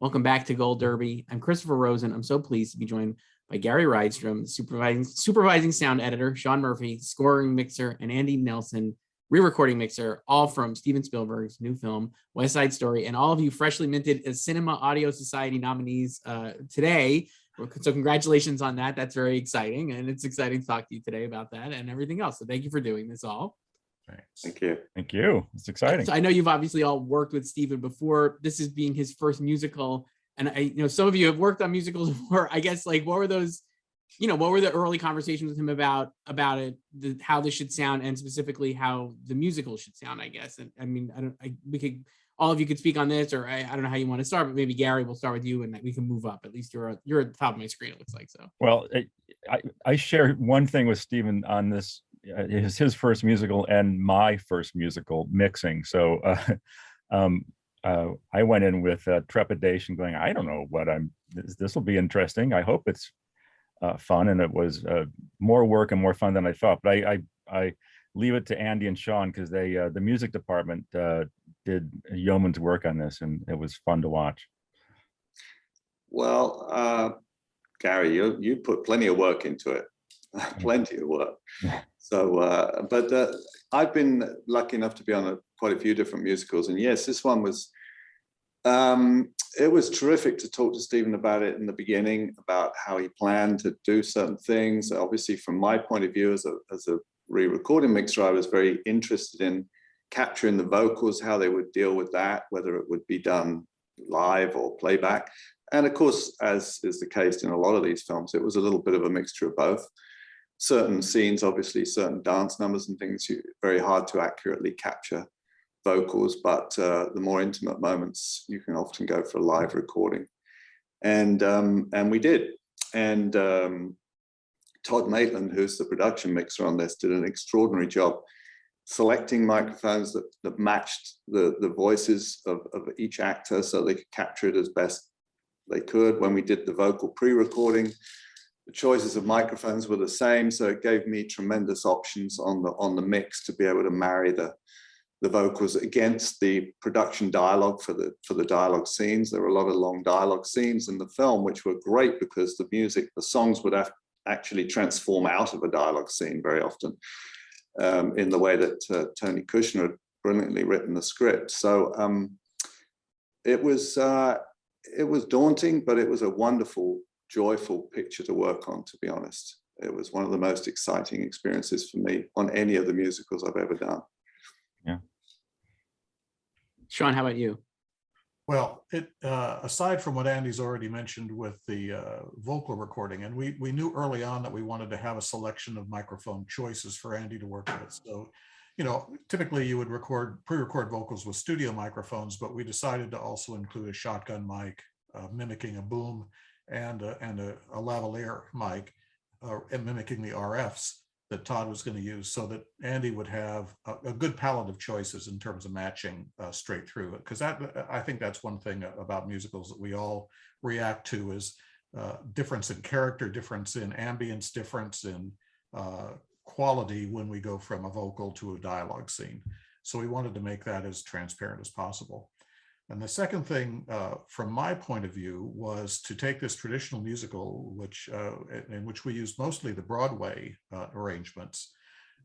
Welcome back to Gold Derby. I'm Christopher Rosen. I'm so pleased to be joined by Gary Rydstrom, supervising sound editor, Shawn Murphy, scoring mixer, and Andy Nelson, re-recording mixer, all from Steven Spielberg's new film, West Side Story, and all of you freshly minted as Cinema Audio Society nominees today. So congratulations on that. That's very exciting. And it's exciting to talk to you today about that and everything else. So thank you for doing this all. Thanks. Thank you. Thank you. It's exciting. So I know you've obviously all worked with Steven before. This is being his first musical. And I, some of you have worked on musicals before. I guess, like, what were those, what were the early conversations with him about it, how this should sound, and specifically how the musical should sound, I guess. And I mean, all of you could speak on this, or I don't know how you want to start, but maybe Gary, we'll start with you and we can move up. At least you're at the top of my screen, it looks like. So. Well, I share one thing with Steven on this. It's his first musical and my first musical mixing. So I went in with trepidation, going, I don't know what this will be interesting. I hope it's fun. And it was more work and more fun than I thought. But I leave it to Andy and Shawn, because the music department did yeoman's work on this, and it was fun to watch. Well, Gary, you put plenty of work into it. Plenty of work. So, but I've been lucky enough to be on quite a few different musicals, and yes, this one was. It was terrific to talk to Steven about it in the beginning, about how he planned to do certain things. Obviously, from my point of view as a re-recording mixer, I was very interested in capturing the vocals, how they would deal with that, whether it would be done live or playback. And of course, as is the case in a lot of these films, it was a little bit of a mixture of both. Certain scenes, obviously, certain dance numbers and things, very hard to accurately capture vocals, but the more intimate moments, you can often go for a live recording. And we did. And Todd Maitland, who's the production mixer on this, did an extraordinary job selecting microphones that matched the voices of each actor, so they could capture it as best they could. When we did the vocal pre-recording, the choices of microphones were the same, so it gave me tremendous options on the mix to be able to marry the vocals against the production dialogue for the dialogue scenes. There were a lot of long dialogue scenes in the film, which were great because the songs would actually transform out of a dialogue scene very often, in the way that Tony Kushner had brilliantly written the script. So it was daunting, but it was a wonderful, joyful picture to work on, to be honest. It was one of the most exciting experiences for me on any of the musicals I've ever done. Yeah. Shawn, how about you? Well, aside from what Andy's already mentioned with the vocal recording, and we knew early on that we wanted to have a selection of microphone choices for Andy to work with. So, typically you would pre-record vocals with studio microphones, but we decided to also include a shotgun mic, mimicking a boom, and a lavalier mic, mimicking the RFs that Todd was going to use, so that Andy would have a good palette of choices in terms of matching straight through. Because I think that's one thing about musicals that we all react to, is difference in character, difference in ambience, difference in quality when we go from a vocal to a dialogue scene. So we wanted to make that as transparent as possible. And the second thing, from my point of view, was to take this traditional musical, in which we used mostly the Broadway arrangements,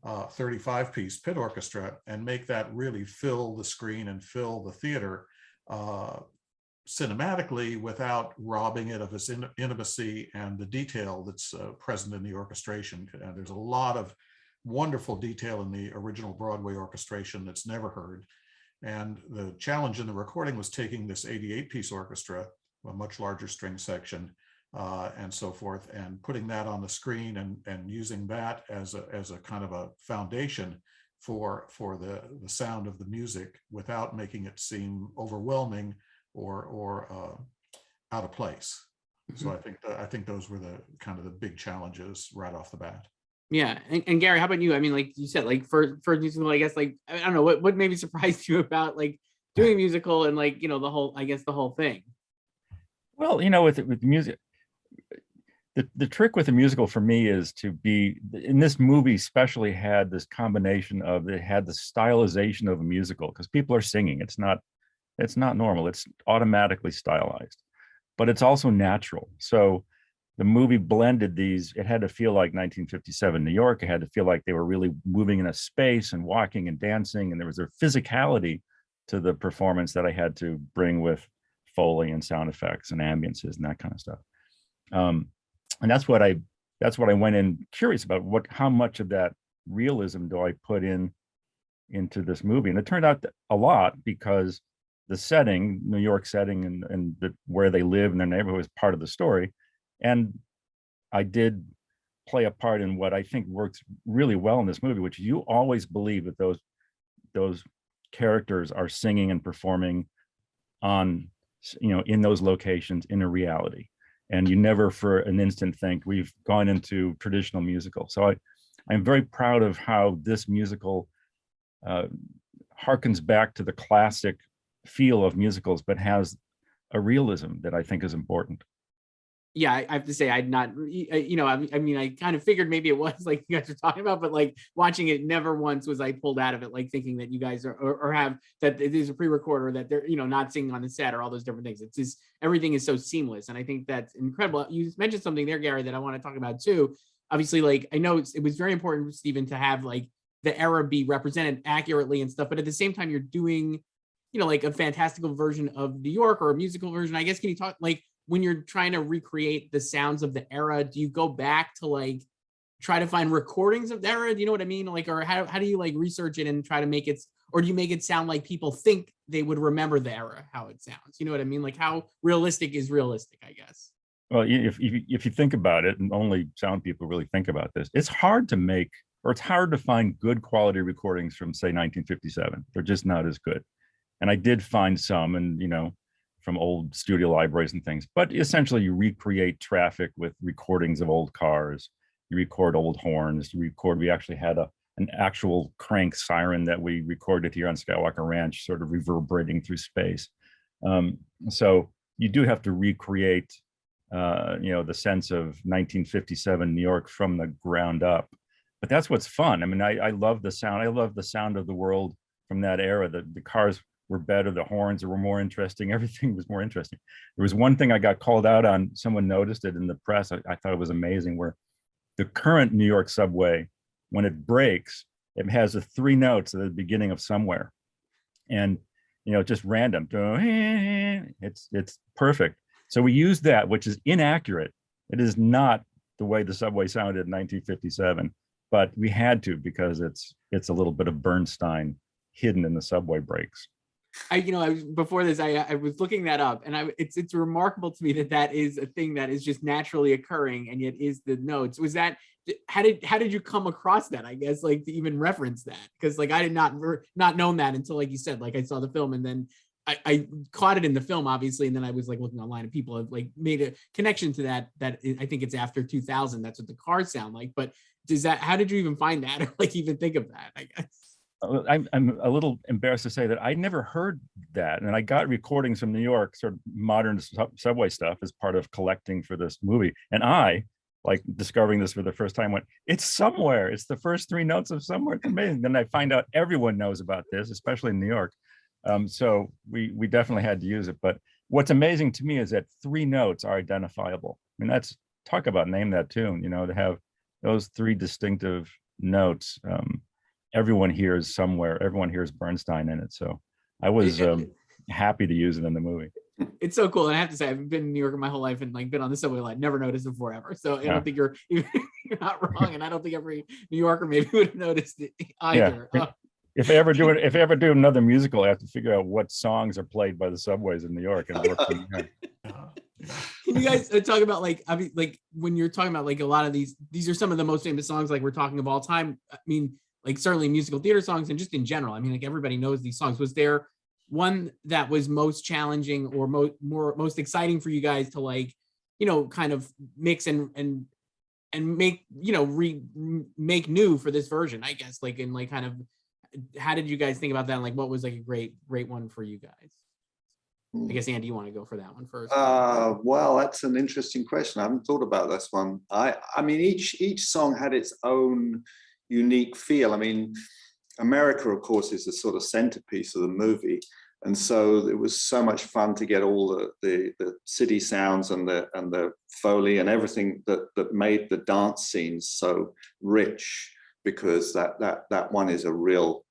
35-piece pit orchestra, and make that really fill the screen and fill the theater cinematically, without robbing it of its intimacy and the detail that's present in the orchestration. There's a lot of wonderful detail in the original Broadway orchestration that's never heard. And the challenge in the recording was taking this 88-piece orchestra, a much larger string section, and so forth, and putting that on the screen and using that as a kind of a foundation for the sound of the music, without making it seem overwhelming or out of place. Mm-hmm. So I think those were the kind of the big challenges right off the bat. Yeah, and Gary, how about you? I mean, like you said, like for musical, I guess, like, I don't know, what maybe surprised you about like doing a musical and like, the whole thing? Well, with music, the trick with a musical for me is to be, in this movie especially, had this combination of, it had the stylization of a musical, because people are singing. It's not normal. It's automatically stylized. but it's also natural. So the movie blended these. It had to feel like 1957 New York. It had to feel like they were really moving in a space and walking and dancing. And there was a physicality to the performance that I had to bring with Foley and sound effects and ambiances and that kind of stuff. And that's what I went in curious about, how much of that realism do I put into this movie? And it turned out a lot, because the setting, New York setting, and where they live in their neighborhood was part of the story. And I did play a part in what I think works really well in this movie, which you always believe that those characters are singing and performing on, in those locations in a reality. And you never for an instant think we've gone into traditional musical. So I'm very proud of how this musical harkens back to the classic feel of musicals, but has a realism that I think is important. Yeah, I have to say, I'd not, I mean, I kind of figured maybe it was like you guys are talking about, but like watching it, never once was I pulled out of it, like thinking that you guys are, or have, that it is a pre-record, or that they're, not singing on the set, or all those different things. It's just, everything is so seamless. And I think that's incredible. You mentioned something there, Gary, that I want to talk about too. Obviously, like, I know it was very important, Steven, to have like the era be represented accurately and stuff, but at the same time, you're doing, like a fantastical version of New York, or a musical version. I guess, can you talk, like, when you're trying to recreate the sounds of the era, do you go back to like try to find recordings of the era? Do you know what I mean? Like, or how do you like research it and try to make it, or do you make it sound like people think they would remember the era, how it sounds? You know what I mean? Like, how realistic is realistic, I guess. Well, if you think about it, and only sound people really think about this, it's hard to make, or it's hard to find good quality recordings from, say, 1957. They're just not as good. And I did find some, and from old studio libraries and things, but essentially you recreate traffic with recordings of old cars, you record old horns, we actually had an actual crank siren that we recorded here on Skywalker Ranch, sort of reverberating through space. So you do have to recreate, the sense of 1957 New York from the ground up. But that's what's fun. I mean, I love the sound. I love the sound of the world from that era. The cars were better, the horns were more interesting, everything was more interesting. There was one thing I got called out on, someone noticed it in the press, I thought it was amazing, where the current New York subway, when it breaks, it has the 3 notes at the beginning of Somewhere. And, just random, it's perfect. So we use that, which is inaccurate. It is not the way the subway sounded in 1957, but we had to, because it's a little bit of Bernstein hidden in the subway breaks. Before this, I was looking that up, and it's remarkable to me that is a thing that is just naturally occurring, and yet is the notes. Was that, how did you come across that? I guess, like, to even reference that, because like I did not known that until, like you said, like I saw the film, and then I caught it in the film, obviously, and then I was like looking online, and people have like made a connection to that I think it's after 2000. That's what the cars sound like. But how did you even find that, or like even think of that, I guess? I'm a little embarrassed to say that I never heard that. And I got recordings from New York, sort of modern subway stuff, as part of collecting for this movie. And I, like, discovering this for the first time, went, it's Somewhere. It's the first 3 notes of Somewhere. It's amazing. Then I find out everyone knows about this, especially in New York. So we definitely had to use it. But what's amazing to me is that 3 notes are identifiable. I mean, talk about name that tune, to have those 3 distinctive notes. Everyone hears Somewhere, everyone hears Bernstein in it. So I was happy to use it in the movie. It's so cool. And I have to say, I've been in New York my whole life, and like been on the subway line, never noticed it forever. So I don't think you're not wrong. And I don't think every New Yorker maybe would have noticed it either. Yeah. If I ever do another musical, I have to figure out what songs are played by the subways in New York and work from there. Can you guys talk about, like, I mean, like, when you're talking about like a lot of these are some of the most famous songs, like we're talking of all time. I mean, like, certainly musical theater songs, and just in general. I mean, like, everybody knows these songs. Was there one that was most challenging or most exciting for you guys to, like, kind of mix and make, make new for this version, I guess, like, and like kind of, how did you guys think about that? And like, what was like a great one for you guys? I guess, Andy, you want to go for that one first? Well, that's an interesting question. I haven't thought about this one. I mean, each song had its own unique feel. I mean, America, of course, is the sort of centerpiece of the movie, And so it was so much fun to get all the city sounds and the Foley and everything that made the dance scenes so rich, because that one is a real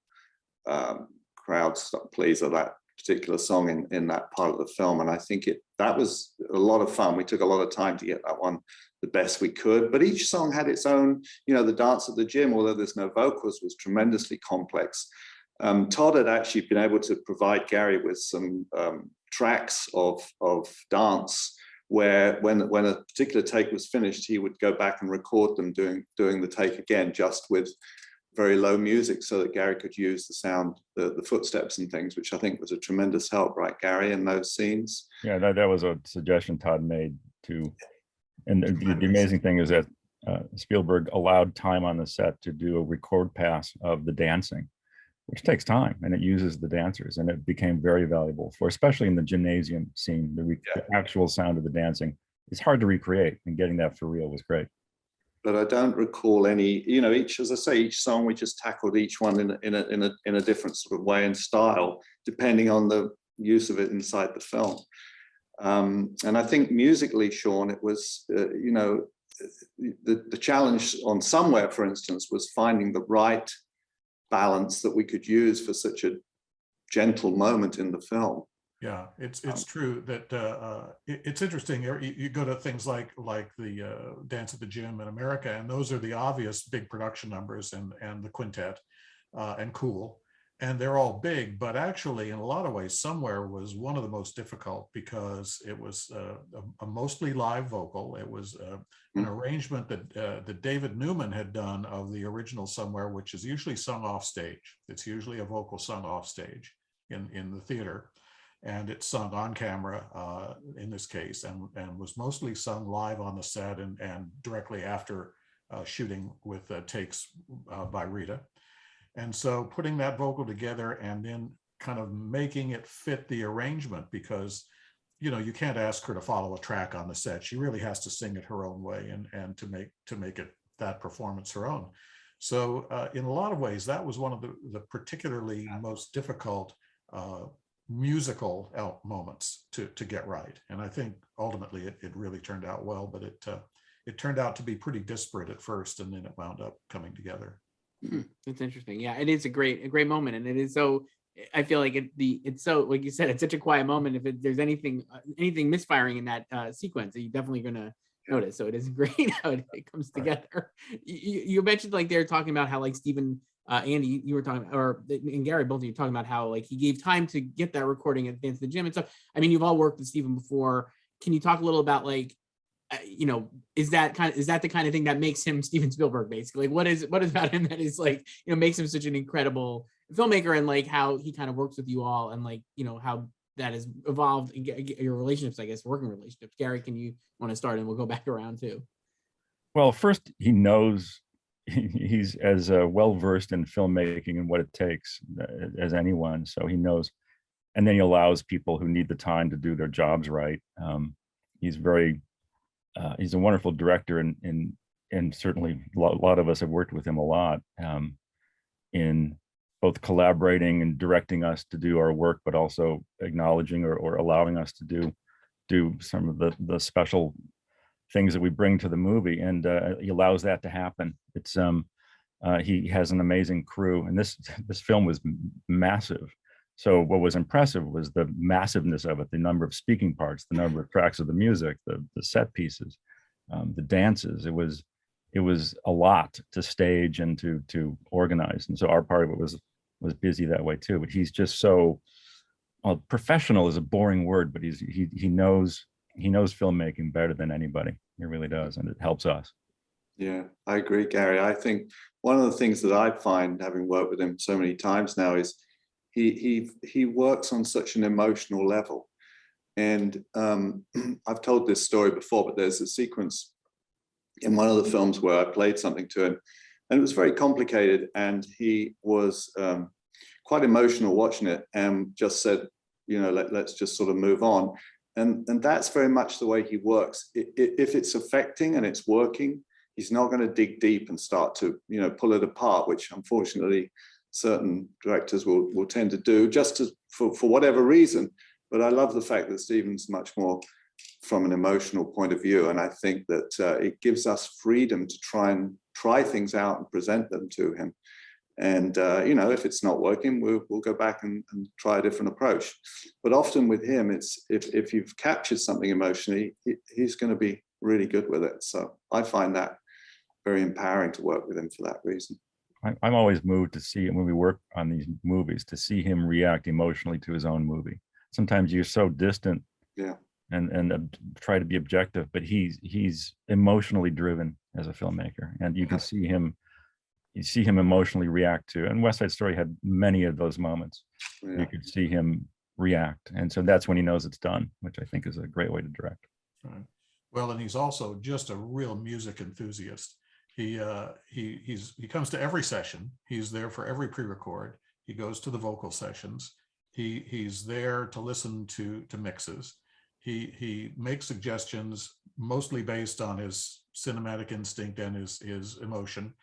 crowd pleaser, that particular song in that part of the film. And I think that was a lot of fun. We took a lot of time to get that one the best we could, but each song had its own, the dance at the gym, although there's no vocals, was tremendously complex. Todd had actually been able to provide Gary with some tracks of dance where when a particular take was finished, he would go back and record them doing the take again, just with very low music, so that Gary could use the sound, the footsteps and things, which I think was a tremendous help, right, Gary, in those scenes? Yeah, that was a suggestion Todd made too. And the amazing thing is that Spielberg allowed time on the set to do a record pass of the dancing, which takes time, and it uses the dancers, and it became very valuable for, especially in the gymnasium scene, the actual sound of the dancing. It's hard to recreate, and getting that for real was great. But I don't recall any, as I say, each song, we just tackled each one in a different sort of way and style, depending on the use of it inside the film. And I think musically, Shawn, it was, the challenge on Somewhere, for instance, was finding the right balance that we could use for such a gentle moment in the film. Yeah, it's true that it's interesting. You go to things like the Dance at the Gym in America, and those are the obvious big production numbers, and the quintet and Cool, and they're all big. But actually, in a lot of ways, Somewhere was one of the most difficult, because it was a mostly live vocal. It was an arrangement that David Newman had done of the original Somewhere, which is usually sung off stage. It's usually a vocal sung off stage in the theater. And it's sung on camera in this case, and was mostly sung live on the set and directly after shooting with takes by Rita. And so putting that vocal together and then kind of making it fit the arrangement, because you can't ask her to follow a track on the set. She really has to sing it her own way and to make it that performance her own. So in a lot of ways, that was one of the particularly most difficult musical moments to get right. And I think ultimately it really turned out well, but it turned out to be pretty disparate at first, and then it wound up coming together. That's interesting. Yeah, it is a great moment, and it is so. I feel like it's so, like you said, it's such a quiet moment. If there's anything misfiring in that sequence, you're definitely gonna notice. So it is great how it comes together. You mentioned, like, they're talking about how, like, Steven. Andy, you were talking, and Gary, both of you talking about how, like, he gave time to get that recording at Dance at the Gym and stuff. I mean, you've all worked with Steven before. Can you talk a little about, like, is that the kind of thing that makes him Steven Spielberg, basically? Like, what is about him that is, like, makes him such an incredible filmmaker, and, like, how he kind of works with you all, and, like, how that has evolved in your relationships, I guess, working relationships. Gary, can you want to start, and we'll go back around too? Well, first, he knows. He's as well versed in filmmaking and what it takes as anyone, so he knows. And then he allows people who need the time to do their jobs right. He's a wonderful director, and certainly a lot of us have worked with him a lot in both collaborating and directing us to do our work, but also acknowledging or allowing us to do some of the special things that we bring to the movie, and he allows that to happen. It's he has an amazing crew, and this film was massive. So what was impressive was the massiveness of it, the number of speaking parts, the number of tracks of the music, the set pieces, the dances. It was a lot to stage and to organize, and so our part of it was busy that way too. But he's just so, well, professional is a boring word, but he knows filmmaking better than anybody. He really does, and it helps us. Yeah, I agree, Gary. I think one of the things that I find, having worked with him so many times now, is he works on such an emotional level. And I've told this story before, but there's a sequence in one of the films where I played something to him, and it was very complicated, and he was quite emotional watching it, and just said, let's just sort of move on. And that's very much the way he works. If it's affecting and it's working, he's not going to dig deep and start to, pull it apart, which unfortunately certain directors will tend to do, just for whatever reason. But I love the fact that Steven's much more from an emotional point of view, and I think that it gives us freedom to try things out and present them to him. And if it's not working, we'll go back and try a different approach. But often with him, it's if you've captured something emotionally, he's going to be really good with it. So I find that very empowering to work with him for that reason. I'm always moved to see, when we work on these movies, to see him react emotionally to his own movie. Sometimes you're so distant, yeah, and try to be objective, but he's emotionally driven as a filmmaker, and you can see him. You see him emotionally react to, and West Side Story had many of those moments. yeah. You could see him react, and so that's when he knows it's done, which I think is a great way to direct. Right. Well, and he's also just a real music enthusiast. He comes to every session. He's there for every pre-record. He goes to the vocal sessions. He's there to listen to mixes. He makes suggestions mostly based on his cinematic instinct and his emotion.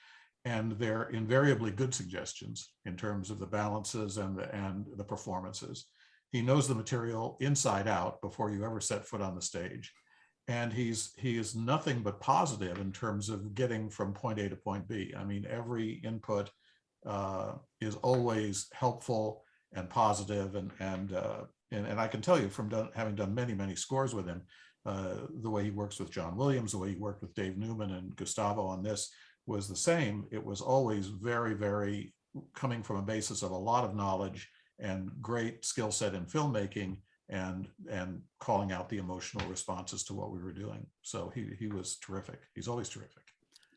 And they're invariably good suggestions in terms of the balances and the performances. He knows the material inside out before you ever set foot on the stage. And he is nothing but positive in terms of getting from point A to point B. I mean, every input is always helpful and positive. And I can tell you from having done many scores with him, the way he works with John Williams, the way he worked with Dave Newman and Gustavo on this, was the same. It was always very coming from a basis of a lot of knowledge and great skill set in filmmaking, and calling out the emotional responses to what we were doing. So he was terrific. He's always terrific.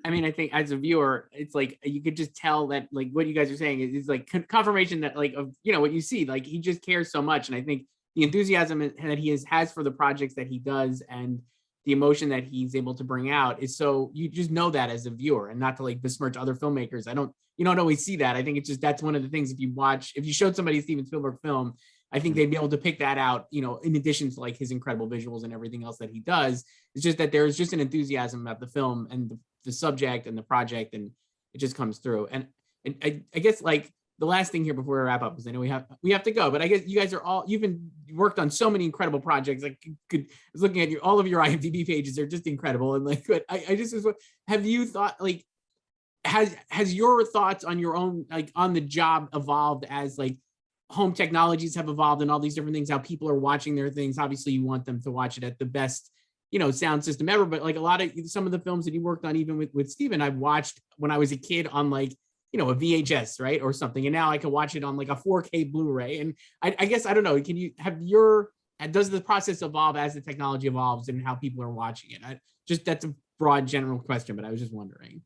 I mean, I think as a viewer, it's like you could just tell that like what you guys are saying is like confirmation that like of what you see, like he just cares so much. And I think the enthusiasm that he has for the projects that he does and the emotion that he's able to bring out is so, you just know that as a viewer, and not to like besmirch other filmmakers. You don't always see that. I think it's just, that's one of the things, if you showed somebody a Steven Spielberg film, I think they'd be able to pick that out, in addition to like his incredible visuals and everything else that he does. It's just that there's just an enthusiasm about the film and the subject and the project, and it just comes through. And I guess like the last thing here before we wrap up, because I know we have to go, but I guess you guys you've worked on so many incredible projects. I was looking at all of your IMDb pages, they're just incredible. And like, but I just have you thought like, has your thoughts on your own, like on the job evolved as like home technologies have evolved and all these different things, how people are watching their things? Obviously you want them to watch it at the best, sound system ever, but like some of the films that you worked on, even with Steven, I've watched when I was a kid on like, a VHS, right? Or something. And now I can watch it on like a 4K Blu-ray. And I guess, I don't know, does the process evolve as the technology evolves and how people are watching it? That's a broad general question, but I was just wondering.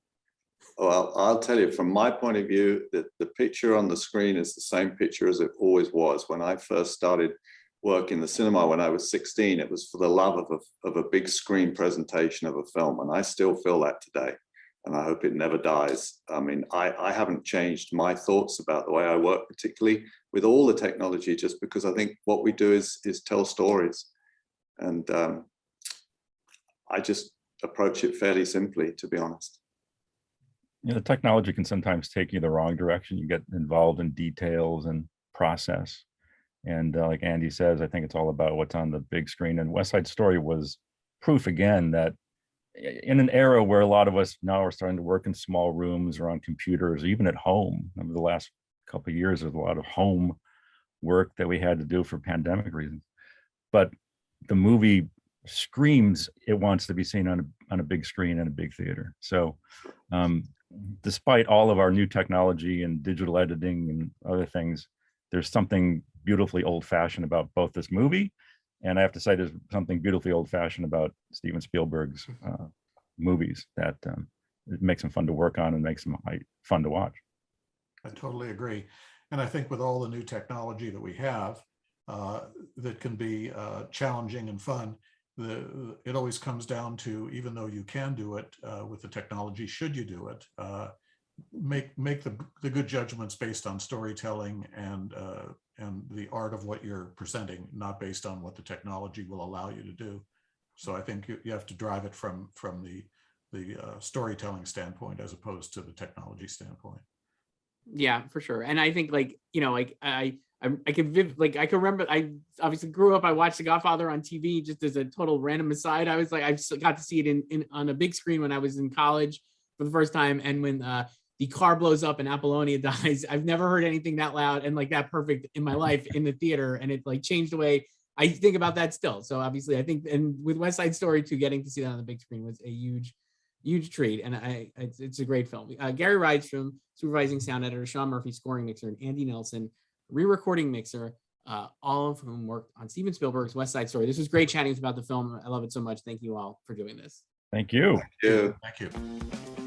Well, I'll tell you, from my point of view, that the picture on the screen is the same picture as it always was. When I first started work in the cinema when I was 16, it was for the love of a big screen presentation of a film. And I still feel that today. And I hope it never dies. I mean, I haven't changed my thoughts about the way I work, particularly with all the technology, just because I think what we do is tell stories. And I just approach it fairly simply, to be honest. The technology can sometimes take you the wrong direction. You get involved in details and process. And like Andy says, I think it's all about what's on the big screen. And West Side Story was proof again that in an era where a lot of us now are starting to work in small rooms or on computers, or even at home. Over the last couple of years, there's a lot of home work that we had to do for pandemic reasons. But the movie screams it wants to be seen on a big screen in a big theater. So despite all of our new technology and digital editing and other things, there's something beautifully old-fashioned about both this movie, and I have to say there's something beautifully old-fashioned about Steven Spielberg's movies that it makes them fun to work on and makes them fun to watch. I totally agree. And I think with all the new technology that we have that can be challenging and fun, it always comes down to, even though you can do it with the technology, should you do it, make the good judgments based on storytelling and the art of what you're presenting, not based on what the technology will allow you to do. So I think you have to drive it from the storytelling standpoint as opposed to the technology standpoint. Yeah, for sure. And I think like, you know, like I can I can remember I obviously grew up, I watched The Godfather on TV just as a total random aside. I was like, I got to see it in on a big screen when I was in college for the first time. And when the car blows up and Apollonia dies, I've never heard anything that loud and like that perfect in my life in the theater. And it like changed the way I think about that still. So obviously I think, and with West Side Story too, getting to see that on the big screen was a huge treat. And it's a great film. Gary Rydstrom, supervising sound editor, Shawn Murphy, scoring mixer, and Andy Nelson, re-recording mixer, all of whom worked on Steven Spielberg's West Side Story. This was great chatting about the film. I love it so much. Thank you all for doing this. Thank you. Thank you. Thank you.